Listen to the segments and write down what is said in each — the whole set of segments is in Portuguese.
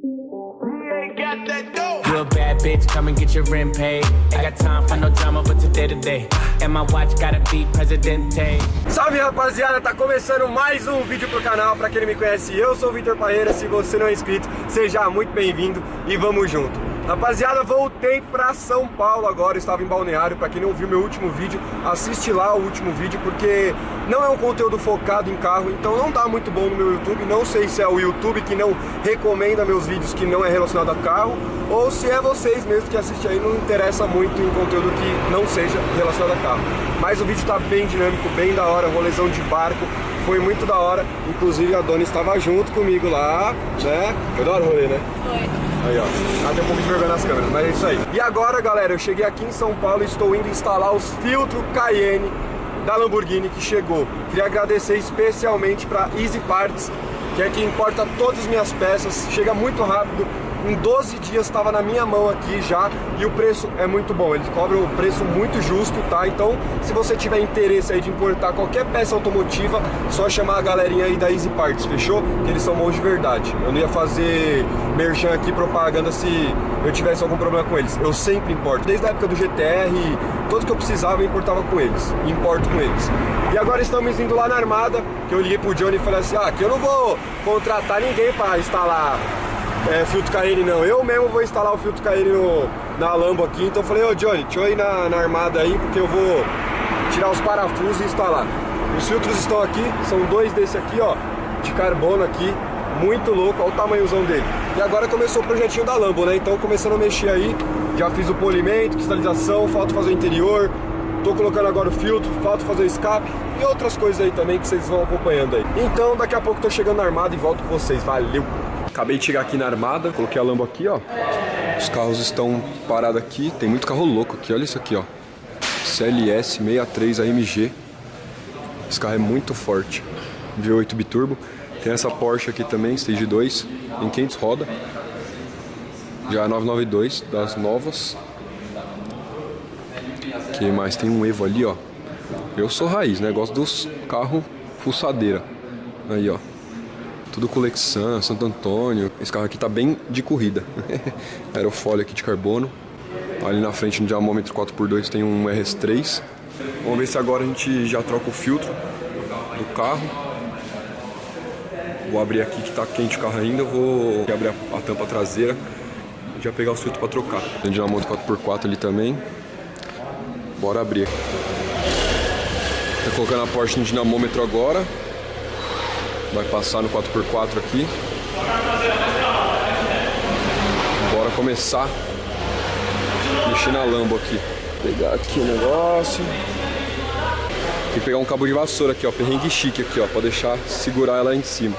You a bad bitch, come and get your rent paid. Ain't got time for no drama, but today to day. And my watch gotta be Presidente. Salve rapaziada, tá começando mais um vídeo pro canal. Pra quem não me conhece, eu sou o Vitor Parreira. Se você não é inscrito, seja muito bem-vindo e vamos junto. Rapaziada, voltei pra São Paulo agora, eu estava em Balneário. Pra quem não viu meu último vídeo, assiste lá o último vídeo, porque não é um conteúdo focado em carro, então não dá muito bom no meu YouTube. Não sei se é o YouTube que não recomenda meus vídeos que não é relacionado a carro, ou se é vocês mesmo que assistem aí, não interessa muito em conteúdo que não seja relacionado a carro. Mas o vídeo tá bem dinâmico, bem da hora, rolezão de barco, foi muito da hora. Inclusive a Dona estava junto comigo lá, né? Eu adoro rolê, né? Foi. Aí, ó, tem um pouco de vergonha nas câmeras, mas é isso aí. E agora, galera, eu cheguei aqui em São Paulo e estou indo instalar os filtros Cayenne da Lamborghini que chegou. Queria agradecer especialmente para Easy Parts, que é quem importa todas as minhas peças, chega muito rápido. Em 12 dias estava na minha mão aqui já e o preço é muito bom, eles cobram um preço muito justo, tá? Então, se você tiver interesse aí de importar qualquer peça automotiva, só chamar a galerinha aí da Easy Parts, fechou? Que eles são bons de verdade. Eu não ia fazer merchan aqui, propaganda, se eu tivesse algum problema com eles. Eu sempre importo, desde a época do GTR, tudo que eu precisava eu importava com eles, importo com eles. E agora estamos indo lá na Armada, que eu liguei pro Johnny e falei assim, que eu não vou contratar ninguém para instalar filtro Cayenne não, eu mesmo vou instalar o filtro Cayenne na Lambo aqui. Então eu falei, ô Johnny, deixa eu ir na Armada aí, porque eu vou tirar os parafusos e instalar. Os filtros estão aqui, são dois desse aqui, ó, de carbono aqui, muito louco, olha o tamanhozão dele. E agora começou o projetinho da Lambo, né, então começando a mexer aí, já fiz o polimento, cristalização, falta fazer o interior, tô colocando agora o filtro, falta fazer o escape e outras coisas aí também que vocês vão acompanhando aí. Então daqui a pouco tô chegando na Armada e volto com vocês, valeu! Acabei de chegar aqui na Armada, coloquei a Lambo aqui, ó. Os carros estão parados aqui, tem muito carro louco aqui, olha isso aqui, ó. CLS 63 AMG. Esse carro é muito forte. V8 biturbo. Tem essa Porsche aqui também, Stage 2, em 500 rodas. Já é 992, das novas. Que mais? Tem um Evo ali, ó. Eu sou raiz, né? Gosto dos carros fuçadeira. Aí, ó. Tudo com Lexan, Santo Antônio. Esse carro aqui tá bem de corrida. Aerofólio aqui de carbono. Ali na frente no diamômetro 4x2 tem um RS3. Vamos ver se agora a gente já troca o filtro do carro. Vou abrir aqui que tá quente o carro ainda. Vou abrir a tampa traseira e já pegar o filtro para trocar. Tem diamômetro 4x4 ali também. Bora abrir. Tô colocando a Porsche no dinamômetro agora. Vai passar no 4x4 aqui. Bora começar a mexer na Lambo aqui. Vou pegar aqui o negócio. Tem que pegar um cabo de vassoura aqui, ó. Perrengue chique aqui, ó. Pra deixar segurar ela em cima.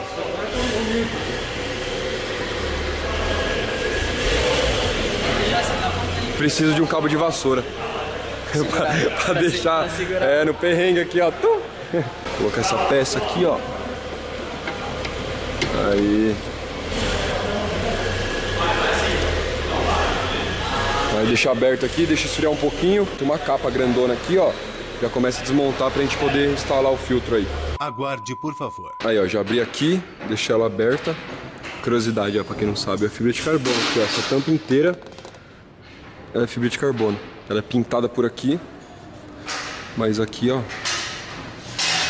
Preciso de um cabo de vassoura. pra deixar no perrengue aqui, ó. Vou colocar essa peça aqui, ó. Aí deixa aberto aqui, deixa esfriar um pouquinho. Tem uma capa grandona aqui, ó. Já começa a desmontar pra gente poder instalar o filtro aí. Aguarde, por favor. Aí, ó, já abri aqui, deixei ela aberta. Curiosidade, ó, pra quem não sabe, é fibra de carbono aqui, ó. Essa tampa inteira é fibra de carbono. Ela é pintada por aqui, mas aqui, ó,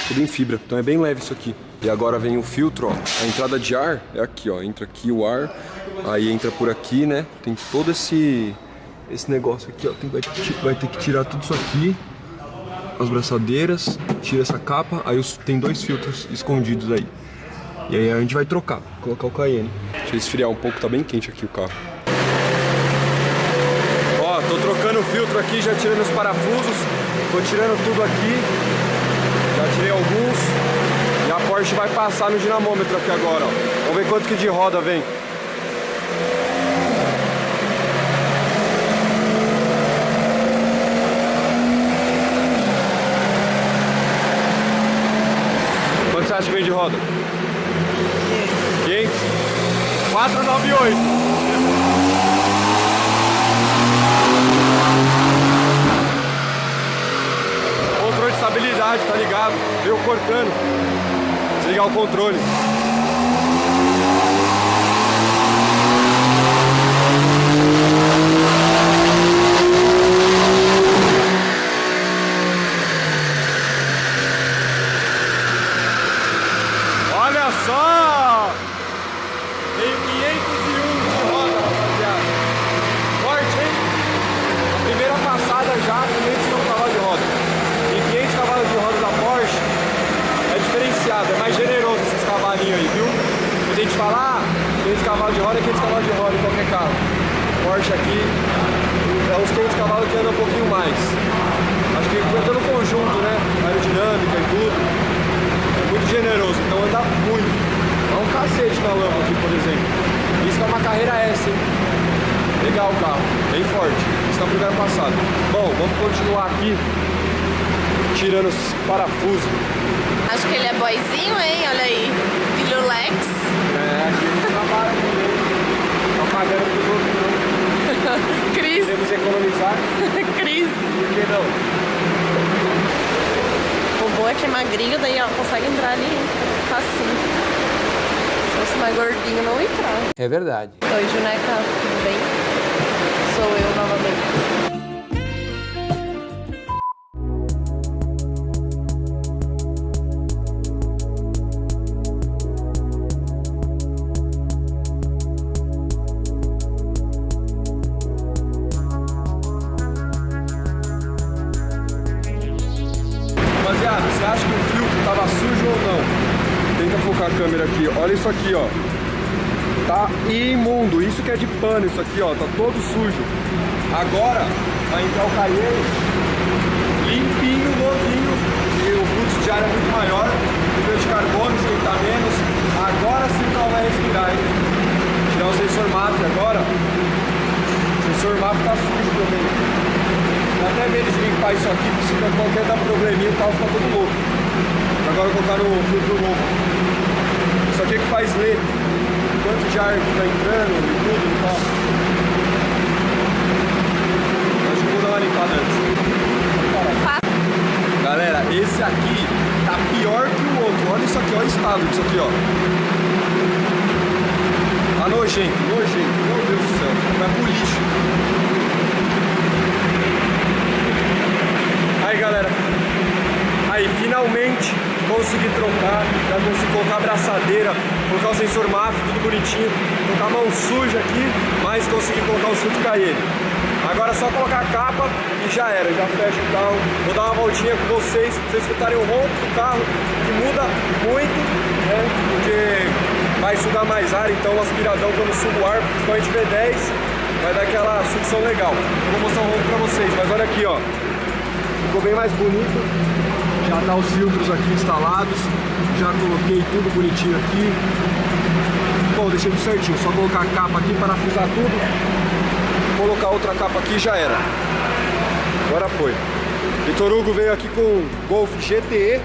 tudo em fibra. Então é bem leve isso aqui. E agora vem o filtro, ó. A entrada de ar é aqui, ó. Entra aqui o ar, aí entra por aqui, né? Tem todo esse negócio aqui, ó. Vai ter que tirar tudo isso aqui, as braçadeiras, tira essa capa, aí tem dois filtros escondidos aí. E aí a gente vai trocar, colocar o Cayenne. Deixa eu esfriar um pouco, tá bem quente aqui o carro. Ó, tô trocando o filtro aqui, já tirando os parafusos, tô tirando tudo aqui, já tirei alguns. E a Porsche vai passar no dinamômetro aqui agora, ó. Vamos ver quanto que de roda vem. Quanto você acha que vem de roda? 500? 498. Controle de estabilidade, tá ligado? Veio cortando. Desligar o controle. roda e 500 cavalos de roda em qualquer carro. Porsche aqui é uns 500 cavalos que anda um pouquinho mais. Acho que anda no conjunto, né? Aerodinâmica e tudo. É muito generoso, então anda muito. Dá um cacete na lama aqui, por exemplo. Isso que é uma carreira S, hein? Legal o carro, bem forte. Isso tá no lugar passado. Bom, vamos continuar aqui tirando os parafusos. Acho que ele é boyzinho, hein? Olha aí. Filho Lex. É, aqui a gente trabalha também. Tá pagando pros outros não. Cris. Podemos economizar. Cris. Por que não? O bom é que é magrinho, daí ó, consegue entrar ali facinho. Se fosse mais gordinho, não entrava. É verdade. Oi, Juneca, tudo bem? Sou eu novamente. Rapaziada, você acha que o filtro tava sujo ou não? Tenta focar a câmera aqui, olha isso aqui, ó. Tá imundo, isso que é de pano, isso aqui, ó, tá todo sujo. Agora vai entrar o Cayenne limpinho, novinho, e o fluxo de ar é muito maior, o nível de carbono esquenta menos. Agora sim o carro vai respirar, hein? Tirar o sensor MAP agora. O sensor MAP tá sujo também. Dá até medo de limpar isso aqui, porque se qualquer dar probleminha o carro fica todo louco. Agora eu vou colocar no filtro novo. Isso aqui é que faz ler quanto de ar que tá entrando e tudo no carro. Acho que eu vou dar uma limpada antes. Galera, esse aqui tá pior que o outro. Olha isso aqui, olha o estado disso aqui, ó. Tá nojento, nojento. Meu Deus do céu, vai pro lixo. Aí galera, aí finalmente consegui trocar, já consegui colocar a abraçadeira, colocar o sensor MAF, tudo bonitinho, colocar a mão suja aqui, mas consegui colocar o filtro Cayenne. Agora é só colocar a capa e já era, já fecha o carro. Vou dar uma voltinha com vocês, pra vocês escutarem o ronco do carro, que muda muito, né, porque vai sugar mais ar, então o aspiradão quando suga o ar, principalmente V10, vai dar aquela sucção legal. Eu vou mostrar o ronco pra vocês, mas olha aqui, ó. Ficou bem mais bonito, já tá os filtros aqui instalados, já coloquei tudo bonitinho aqui. Bom, deixei tudo certinho, só colocar a capa aqui, parafusar tudo, colocar outra capa aqui e já era. Agora foi. Vitor Hugo veio aqui com o Golf GTE,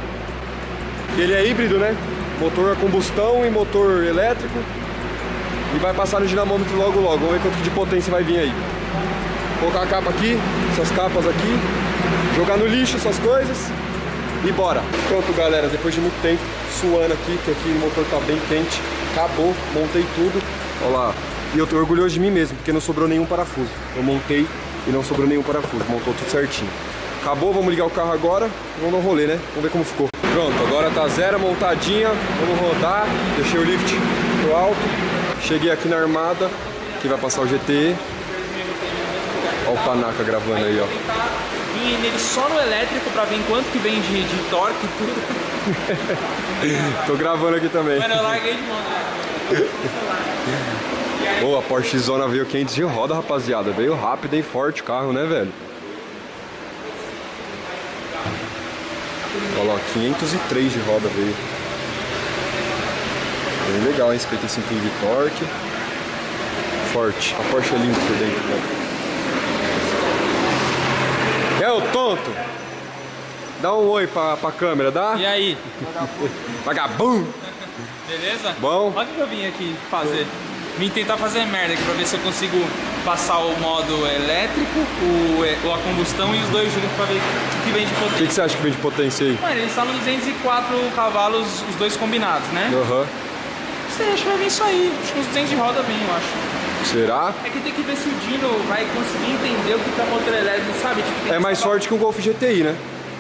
ele é híbrido, né? Motor a combustão e motor elétrico, e vai passar no dinamômetro logo logo, vamos ver quanto de potência vai vir aí. Colocar a capa aqui, essas capas aqui, jogar no lixo essas coisas e bora. Pronto galera, depois de muito tempo suando aqui, que aqui o motor tá bem quente, acabou, montei tudo, olha lá. E eu tô orgulhoso de mim mesmo, porque não sobrou nenhum parafuso. Eu montei e não sobrou nenhum parafuso, montou tudo certinho. Acabou, vamos ligar o carro agora, vamos dar um rolê, né? Vamos ver como ficou. Pronto, agora tá zero montadinha, vamos rodar, deixei o lift pro alto, cheguei aqui na armada, que vai passar o GTE. Olha o Panaca gravando aí, ó. Vim nele só no elétrico pra ver quanto que vem de torque e tudo. Tô gravando aqui também. Mano, eu larguei de mão, né? Pô, a Porsche Zona veio 500 de roda, rapaziada. Veio rápido e forte o carro, né, velho? Olha lá, 503 de roda veio. Bem legal, hein? 55 de torque. Forte. A Porsche é linda por dentro, né? É o tonto? Dá um oi pra câmera, dá? E aí? Vagabundo! Beleza? Bom. Olha o que eu vim aqui fazer. Vim tentar fazer merda aqui pra ver se eu consigo passar o modo elétrico, a combustão e os dois juntos pra ver o que vem de O potência. que você acha que vem de potência aí? Mano, eles falam 204 cavalos, os dois combinados, né? Aham. Você acha que vai vir isso aí? Acho que uns 200 de roda vem, eu acho. Será? É que tem que ver se o Dino vai conseguir entender o que é motor elétrico, sabe? Tipo, tem É que mais falar- forte que um Golf GTI, né?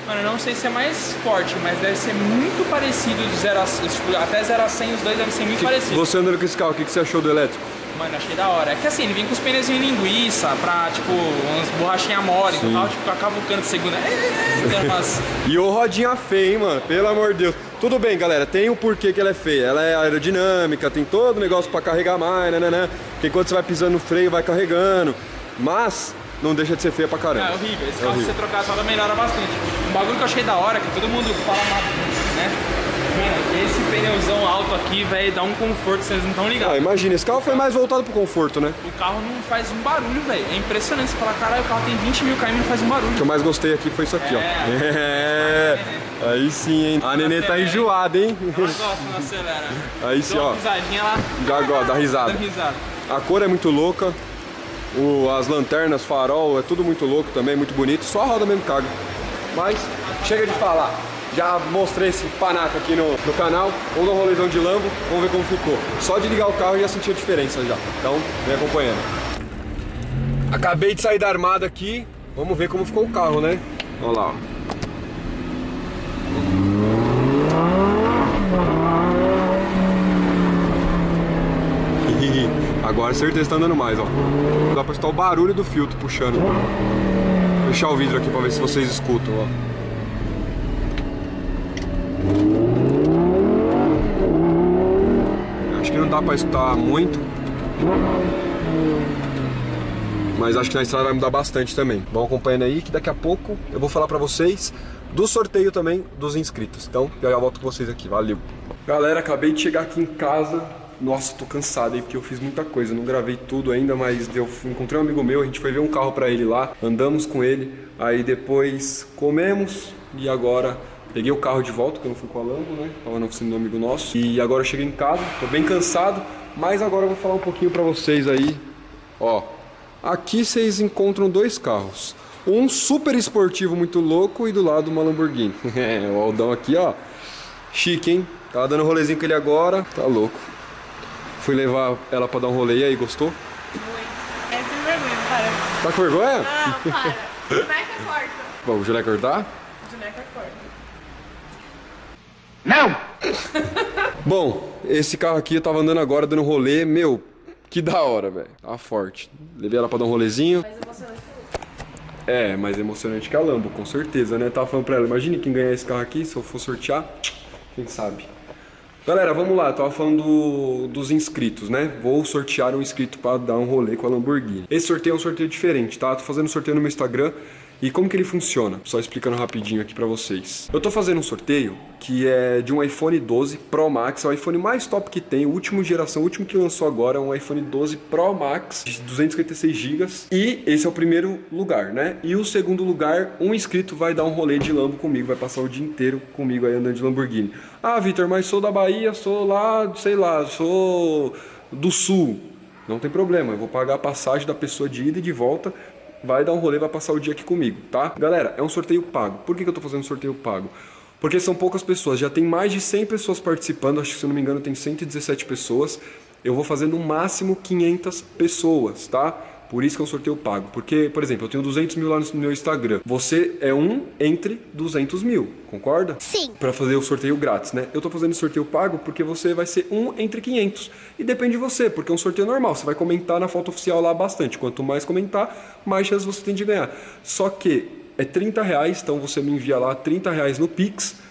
Mano, eu não sei se é mais forte, mas deve ser muito parecido de 0 a 100, tipo, até 0 a 100 os dois devem ser muito parecidos. Você andando com esse carro, o que você achou do elétrico? Mano, achei da hora. É que assim, ele vem com os pneus em linguiça, pra, tipo, umas borrachinhas mole, o carro, tipo, ficar cavucando de segunda. E ô rodinha feia, hein, mano? Pelo amor de Deus. Tudo bem, galera, tem o porquê que ela é feia. Ela é aerodinâmica, tem todo o negócio pra carregar mais, né? Porque enquanto você vai pisando no freio, vai carregando. Mas não deixa de ser feia pra caramba. É horrível. Esse carro, se você trocar a roda, melhora bastante. Um bagulho que eu achei da hora, que todo mundo fala mal, né? Mano, esse pneuzão alto aqui, velho, dá um conforto, vocês não estão ligados. Ah, imagina, esse carro foi mais voltado pro conforto, né? O carro não faz um barulho, velho. É impressionante. Você fala, caralho, o carro tem 20 mil km e não faz um barulho. O que eu mais gostei aqui foi isso aqui, ó. É. Aí sim, hein? A nenê tá enjoada, hein? Ela gosta, não acelera. Aí sim, Dá ó. uma pisadinha lá. Já gosta, dá risada. Dá risada. A cor é muito louca. As lanternas, farol, é tudo muito louco também, muito bonito. Só a roda mesmo caga. Mas chega de falar. Já mostrei esse panaca aqui no canal. Vamos dar um rolezão de Lambo, vamos ver como ficou. Só de ligar o carro eu já senti a diferença já. Então, vem acompanhando. Acabei de sair da armada aqui. Vamos ver como ficou o carro, né? Olha lá, ó. Agora certeza tá andando mais, ó. Dá pra escutar o barulho do filtro puxando. Vou fechar o vidro aqui pra ver se vocês escutam, ó. Acho que não dá pra escutar muito, mas acho que na estrada vai mudar bastante também. Vão acompanhando aí que daqui a pouco eu vou falar pra vocês do sorteio também dos inscritos. Então já volto com vocês aqui, valeu. Galera, acabei de chegar aqui em casa. Nossa, tô cansado aí porque eu fiz muita coisa, não gravei tudo ainda, mas eu encontrei um amigo meu, a gente foi ver um carro pra ele lá, andamos com ele, aí depois comemos e agora peguei o carro de volta, porque eu não fui com a Lambo, né? Tava na oficina do amigo nosso. E agora eu cheguei em casa, tô bem cansado, mas agora eu vou falar um pouquinho pra vocês aí. Ó, aqui vocês encontram dois carros. Um super esportivo muito louco e do lado uma Lamborghini. O Aldão aqui, ó. Chique, hein? Tava dando um rolezinho com ele agora, tá louco. Fui levar ela pra dar um rolê e aí, gostou? Muito. É sem vergonha, para. Tá com vergonha? Não, para. Juneca corta. Bom, o Juleca cortar? Juneca corta. Não! Bom, esse carro aqui eu tava andando agora, dando rolê, meu, que da hora, velho. Tava forte. Levei ela pra dar um rolezinho. Mais emocionante que o É, mais emocionante que a Lambo, com certeza, né? Tava falando pra ela, imagine quem ganhar esse carro aqui, se eu for sortear, quem sabe. Galera, vamos lá, eu tava falando dos inscritos, né? Vou sortear um inscrito pra dar um rolê com a Lamborghini. Esse sorteio é um sorteio diferente, tá? Tô fazendo sorteio no meu Instagram. E como que ele funciona? Só explicando rapidinho aqui pra vocês. Eu tô fazendo um sorteio que é de um iPhone 12 Pro Max, é o iPhone mais top que tem, última geração, o último que lançou agora é um iPhone 12 Pro Max de 256 GB. E esse é o primeiro lugar, né? E o segundo lugar, um inscrito vai dar um rolê de Lambo comigo, vai passar o dia inteiro comigo aí andando de Lamborghini. Ah, Vitor, mas sou da Bahia, sou lá, sei lá, sou do Sul. Não tem problema, eu vou pagar a passagem da pessoa de ida e de volta. Vai dar um rolê, vai passar o dia aqui comigo, tá? Galera, é um sorteio pago. Por que eu tô fazendo um sorteio pago? Porque são poucas pessoas, já tem mais de 100 pessoas participando, acho que se eu não me engano tem 117 pessoas. Eu vou fazer no máximo 500 pessoas, tá? Por isso que é um sorteio pago. Porque, por exemplo, eu tenho 200 mil lá no meu Instagram. Você é um entre 200 mil, concorda? Sim. Pra fazer o sorteio grátis, né? Eu tô fazendo sorteio pago porque você vai ser um entre 500. E depende de você, porque é um sorteio normal. Você vai comentar na foto oficial lá bastante. Quanto mais comentar, mais chances você tem de ganhar. Só que é R$30, então você me envia lá R$30 no Pix.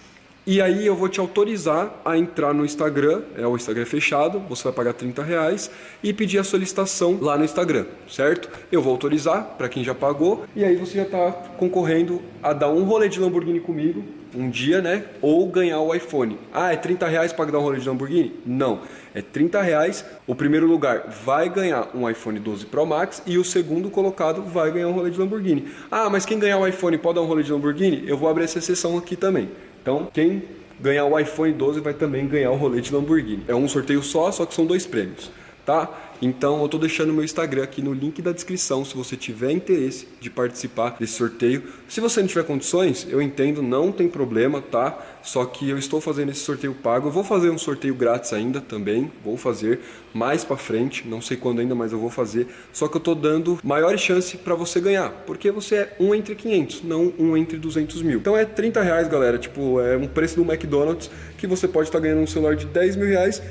E aí eu vou te autorizar a entrar no Instagram, o Instagram é fechado, você vai pagar R$30 e pedir a solicitação lá no Instagram, certo? Eu vou autorizar para quem já pagou e aí você já está concorrendo a dar um rolê de Lamborghini comigo, um dia, né? Ou ganhar o iPhone. Ah, é R$30 para dar um rolê de Lamborghini? Não, é R$30, o primeiro lugar vai ganhar um iPhone 12 Pro Max e o segundo colocado vai ganhar um rolê de Lamborghini. Ah, mas quem ganhar o iPhone pode dar um rolê de Lamborghini? Eu vou abrir essa exceção aqui também. Então, quem ganhar o iPhone 12 vai também ganhar o rolê de Lamborghini. É um sorteio só que são 2 prêmios, tá? Então eu tô deixando meu Instagram aqui no link da descrição, se você tiver interesse de participar desse sorteio. Se você não tiver condições, eu entendo, não tem problema, tá? Só que eu estou fazendo esse sorteio pago. Eu vou fazer um sorteio grátis ainda também, vou fazer mais pra frente, não sei quando ainda, mas eu vou fazer. Só que eu tô dando maior chance pra você ganhar, porque você é um entre 500, não um entre 200 mil. Então é R$30, galera, tipo, é um preço do McDonald's que você pode estar ganhando um celular de 10 mil reais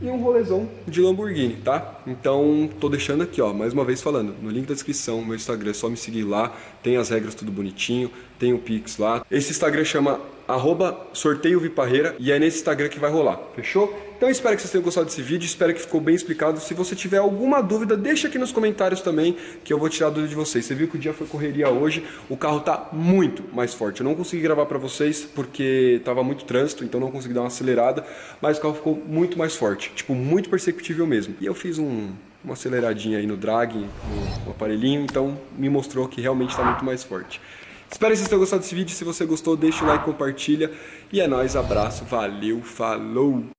e um rolezão de Lamborghini, tá? Então, tô deixando aqui, ó, mais uma vez falando, no link da descrição, meu Instagram, é só me seguir lá, tem as regras tudo bonitinho, tem o Pix lá. Esse Instagram chama @sorteioviparreira e é nesse Instagram que vai rolar, fechou? Então espero que vocês tenham gostado desse vídeo, espero que ficou bem explicado. Se você tiver alguma dúvida, deixa aqui nos comentários também, que eu vou tirar a dúvida de vocês. Você viu que o dia foi correria hoje, o carro tá muito mais forte. Eu não consegui gravar pra vocês porque tava muito trânsito, então não consegui dar uma acelerada, mas o carro ficou muito mais forte, tipo, muito perceptível mesmo. E eu fiz uma aceleradinha aí no drag, no aparelhinho, então me mostrou que realmente tá muito mais forte. Espero que vocês tenham gostado desse vídeo. Se você gostou, deixa o like, compartilha. E é nóis, abraço, valeu, falou!